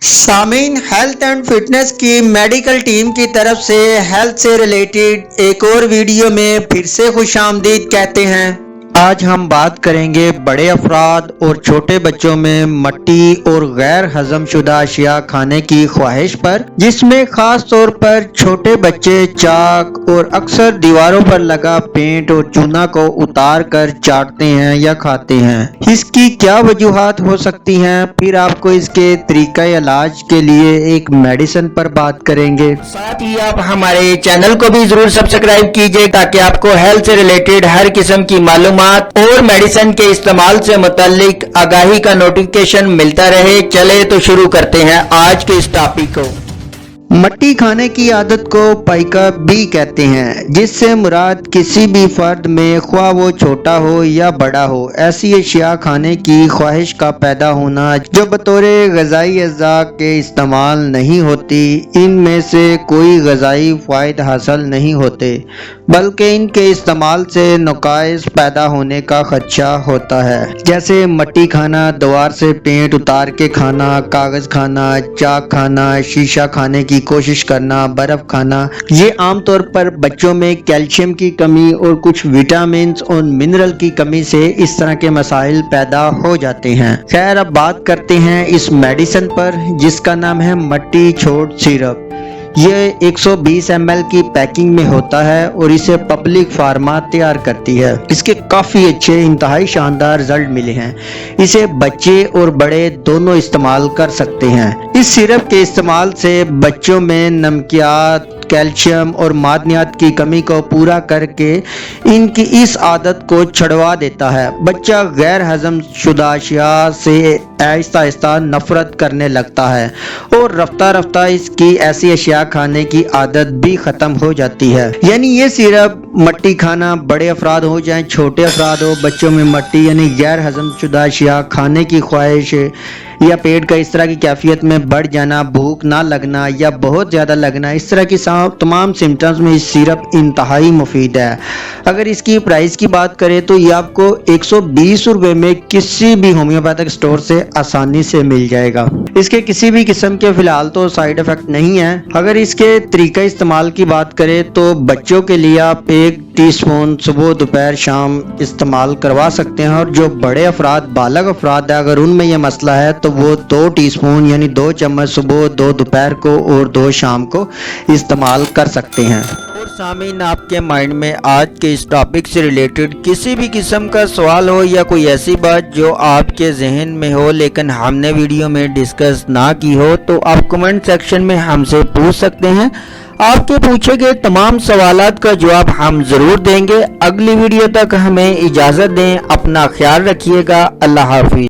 सामीन, health and fitness की medical team की तरफ से हेल्थ से रिलेटेड एक और वीडियो में फिर से खुशामदीद कहते हैं। आज हम बात करेंगे बड़े अफराद और छोटे बच्चों में मट्टी और गैर हजम शुदा अशिया खाने की ख्वाहिश पर, जिसमें खास तौर पर छोटे बच्चे चाक और अक्सर दीवारों पर लगा पेंट और चूना को उतार कर चाटते हैं या खाते हैं। इसकी क्या वजूहात हो सकती हैं, फिर आपको इसके तरीका इलाज के लिए एक मेडिसिन पर बात करेंगे। साथ ही आप हमारे चैनल को भी जरूर सब्सक्राइब कीजिए ताकि आपको हेल्थ से रिलेटेड हर किस्म की मालूमात और मेडिसिन के इस्तेमाल से मुतालिक आगाही का नोटिफिकेशन मिलता रहे। चले तो शुरू करते हैं आज के इस टॉपिक को। मट्टी खाने की आदत को पाइका भी कहते हैं, जिससे मुराद किसी भी फर्द में, ख्वाह वो छोटा हो या बड़ा हो, ऐसी अशिया खाने की ख्वाहिश का पैदा होना जो बतौर ग़िज़ाई अज़्ज़ा के इस्तेमाल नहीं होती। इनमें से कोई ग़िज़ाई फ़ायदे हासिल नहीं होते, बल्कि इनके इस्तेमाल से नुक़ाइस पैदा होने का खदशा होता है, जैसे मट्टी खाना, दीवार से पेंट उतार के खाना, कागज़ खाना, चाक खाना, शीशा खाने की कोशिश करना, बर्फ खाना। ये आमतौर पर बच्चों में कैल्शियम की कमी और कुछ विटामिन और मिनरल की कमी से इस तरह के मसाइल पैदा हो जाते हैं। खैर, अब बात करते हैं इस मेडिसिन पर, जिसका नाम है मट्टी छोड़ सिरप। ये 120 ml की पैकिंग में होता है और इसे पब्लिक फार्मा तैयार करती है। इसके काफ़ी अच्छे, इंतहाई शानदार रिजल्ट मिले हैं। इसे बच्चे और बड़े दोनों इस्तेमाल कर सकते हैं। इस सिरप के इस्तेमाल से बच्चों में नमकियात, कैल्शियम और मादनियात की कमी को पूरा करके इनकी इस आदत को छुड़वा देता है। बच्चा गैर हजम शुदा अशिया से आहिस्ता आहिस्ता नफरत करने लगता है और रफ्ता रफ्ता इसकी ऐसी अशिया खाने की आदत भी ख़त्म हो जाती है। यानी ये सिरप मट्टी खाना, बड़े अफराद हो चाहे छोटे अफराद हो, बच्चों में मट्टी यानी गैर हजम शुदा अशिया खाने की ख्वाहिश या पेट का इस तरह की कैफियत में बढ़ जाना, भूख ना लगना या बहुत ज़्यादा लगना, इस तरह की तमाम सिम्टम्स में इस सिरप इंतहाई मुफीद है। अगर इसकी प्राइस की बात करें तो ये आपको 120 रुपये में किसी भी होम्योपैथिक स्टोर से आसानी से मिल जाएगा। इसके किसी भी किस्म के फिलहाल तो साइड इफ़ेक्ट नहीं है। अगर इसके तरीका इस्तेमाल की बात करें तो बच्चों के लिए आप 1 टीस्पून सुबह, दोपहर, शाम इस्तेमाल करवा सकते हैं, और जो बड़े अफराद, बालग अफराद है, अगर उनमें यह मसला है तो वो 2 टीस्पून यानी 2 चम्मच सुबह, 2 दोपहर को और 2 शाम को इस्तेमाल कर सकते हैं। और सामीन, आपके माइंड में आज के इस टॉपिक से रिलेटेड किसी भी किस्म का सवाल हो या कोई ऐसी बात जो आपके जहन में हो लेकिन हमने वीडियो में डिस्कस ना की हो, तो आप कमेंट सेक्शन में हमसे पूछ सकते हैं। आपके पूछे गए तमाम सवालात का जवाब हम ज़रूर देंगे। अगली वीडियो तक हमें इजाज़त दें। अपना ख्याल रखिएगा। अल्लाह हाफिज़।